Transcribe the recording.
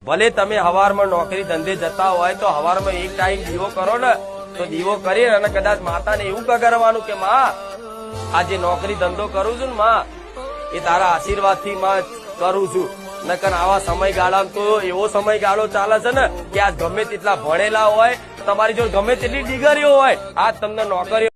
ભલે તમે હવારમાં નોકરી ધંધે જતા હોય તો હવારમાં એક ટાઈમ દીવો કરો ને, તો દીવો કરી અને કદાચ માતાને એવું કગરવાનું કે માં આ જે નોકરી ધંધો કરું છું ને માં, એ તારા આશીર્વાદથી માં કરું છું. નકર આવા સમયગાળામાં તો એવો સમયગાળો ચાલે છે ને કે આ ગમે તેટલા ભણેલા હોય, તમારી જોડે ગમે તેટલી ડિગ્રીઓ હોય, આ તમને નોકરીઓ